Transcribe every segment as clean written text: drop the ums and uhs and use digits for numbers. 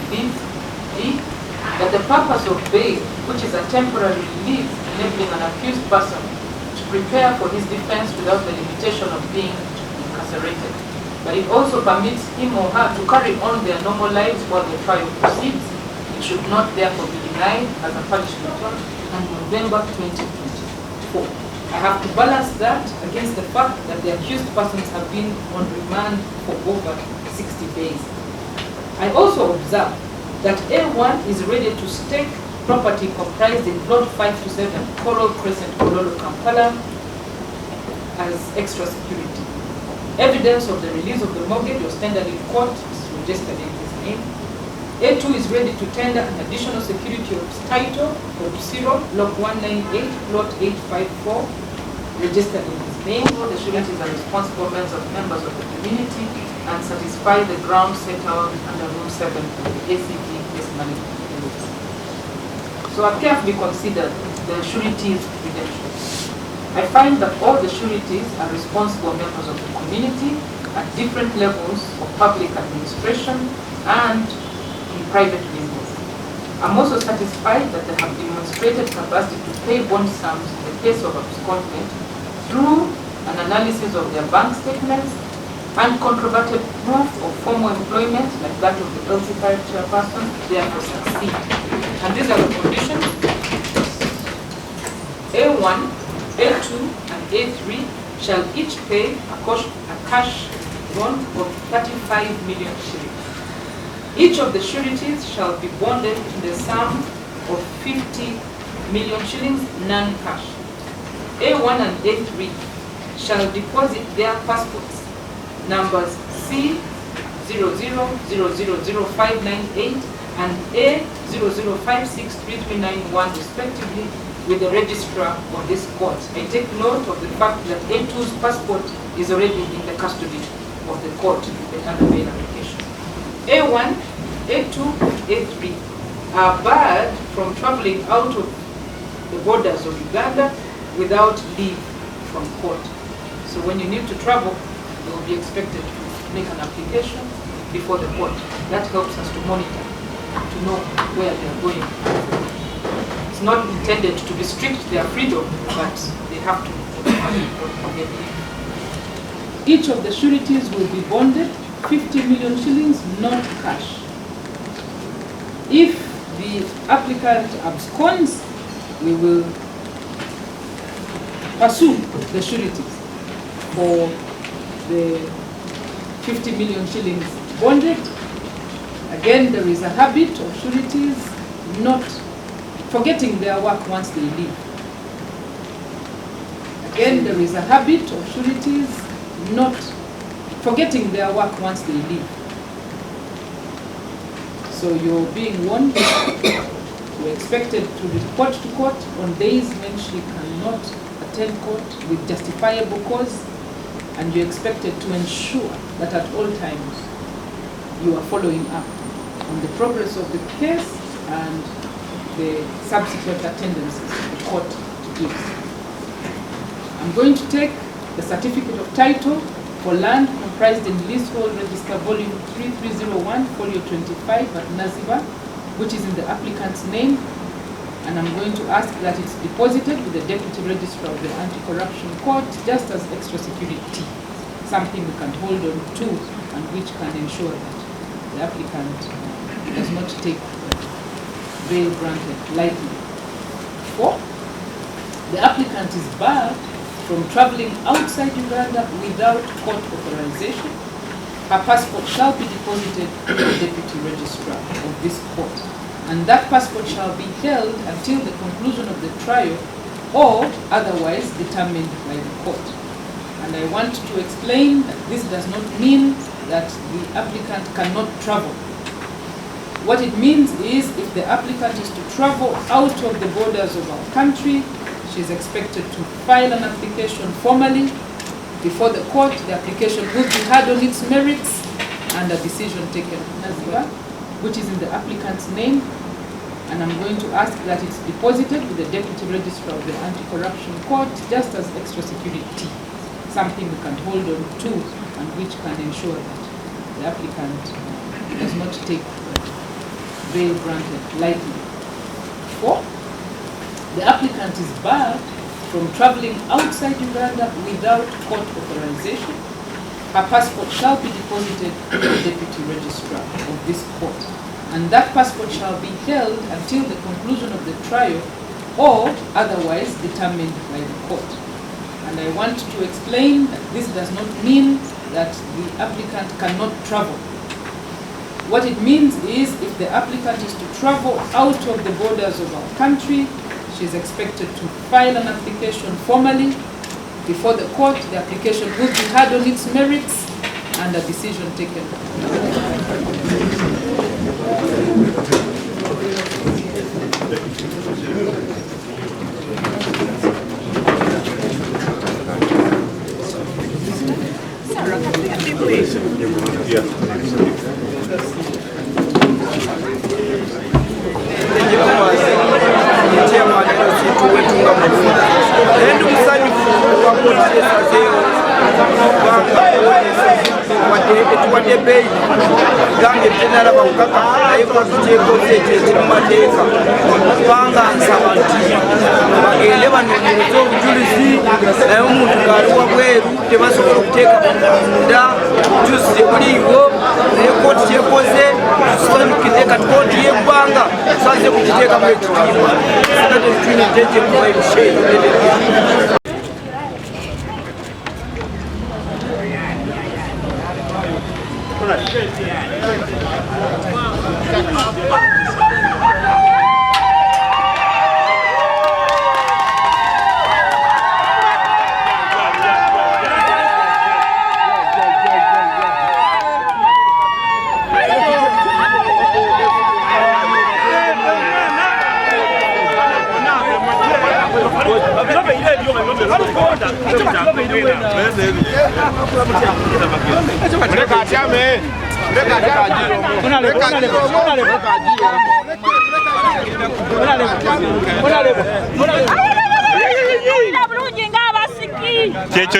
B, that the purpose of bail, which is a temporary release enabling an accused person to prepare for his defense without the limitation of being incarcerated, but it also permits him or her to carry on their normal lives while the trial proceeds. It should not therefore be denied as a punishment on November 2024. I have to balance that against the fact that the accused persons have been on remand for over 60 days. I also observe that A1 is ready to stake property comprised in Plot 5 to 7, Coral Crescent, Kololo, Kampala, as extra security. Evidence of the release of the mortgage was tendered in court, is registered in his name. A2 is ready to tender an additional security of title for 0, Block 198, Plot 854, registered in his name. All the sureties are responsible members of the community and satisfy the ground set out under Rule 7 of the ACT case management rules. So I've carefully considered the sureties' credentials. I find that all the sureties are responsible members of the community at different levels of public administration and in private business. I'm also satisfied that they have demonstrated capacity to pay bond sums in the case of abscondment through an analysis of their bank statements and controverted proof of formal employment like that of the LC5 chairperson, therefore succeed. And these are the conditions. A1, A2, and A3 shall each pay a cash bond of 35 million shillings. Each of the sureties shall be bonded in the sum of 50 million shillings non-cash. A1 and A3 shall deposit their passports numbers C00000598 and A00563391 respectively with the registrar of this court. I take note of the fact that A2's passport is already in the custody of the court with the under bail application. A1, A2, A3 are barred from traveling out of the borders of Uganda without leave from court. So when you need to travel, you will be expected to make an application before the court. That helps us to monitor, to know where they are going. It's not intended to restrict their freedom, but they have to get leave. Each of the sureties will be bonded 50 million shillings, not cash. If the applicant absconds, we will pursue the sureties for the 50 million shillings bonded. Again, there is a habit of sureties not forgetting their work once they leave. Again, there is a habit of sureties not forgetting their work once they leave. So you're being warned. You're expected to report to court on days when she cannot attend court with justifiable cause, and you're expected to ensure that at all times you are following up on the progress of the case and the subsequent attendances the court gives. I'm going to take the certificate of title for land comprised in Leasehold Register Volume 3301, Folio 25 at Naziba, which is in the applicant's name, and I'm going to ask that it's deposited with the Deputy Registrar of the Anti-Corruption Court just as extra security, something we can hold on to and which can ensure that the applicant does not take bail granted lightly. 4, the applicant is barred from traveling outside Uganda without court authorization. Her passport shall be deposited with the Deputy Registrar of this court, and that passport shall be held until the conclusion of the trial or otherwise determined by the court. And I want to explain that this does not mean that the applicant cannot travel. What it means is if the applicant is to travel out of the borders of our country, she is expected to file an application formally before the court. The application will be heard on its merits and a decision taken which is in the applicant's name. And I'm going to ask that it's deposited with the Deputy Registrar of the Anti-Corruption Court just as extra security, something we can hold on to and which can ensure that the applicant does not take bail granted lightly. 4. The applicant is barred from traveling outside Uganda without court authorization. Her passport shall be deposited in the Deputy Registrar of this court, and that passport shall be held until the conclusion of the trial or otherwise determined by the court. And I want to explain that this does not mean that the applicant cannot travel. What it means is if the applicant is to travel out of the borders of our country, she is expected to file an application formally before the court. The application will be heard on its merits and a decision taken.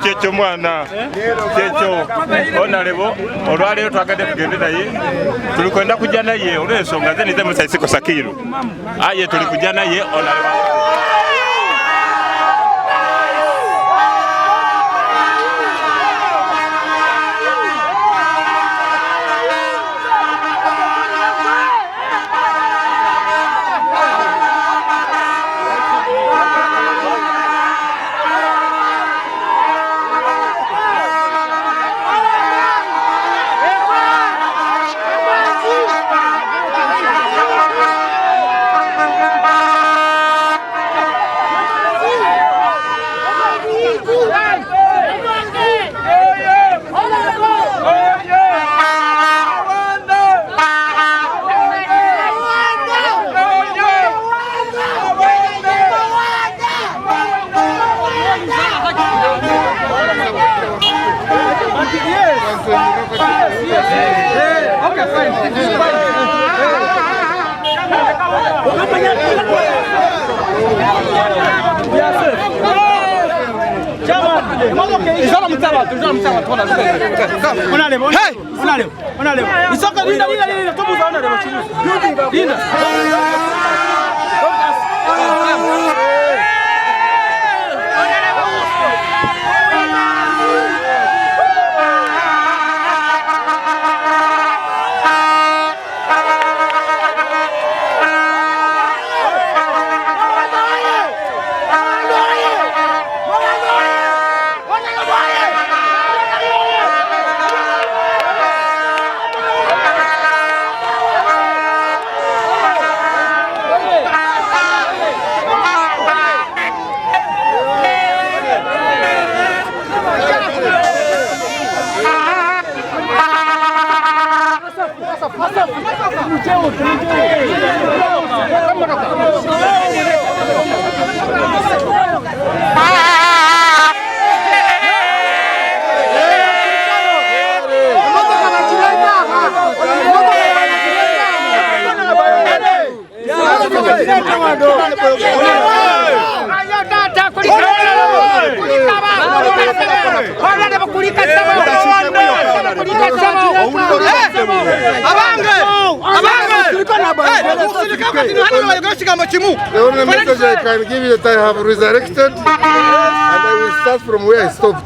Checho mwana checho onalebo olwaleero twagadde tugende naye tulikwenda kujja naye olw'ensonga ze nize musaisiko Sakiru aye tuli kujja naye onalebo. Abange only message I can give you that I have resurrected and I will start from where I stopped.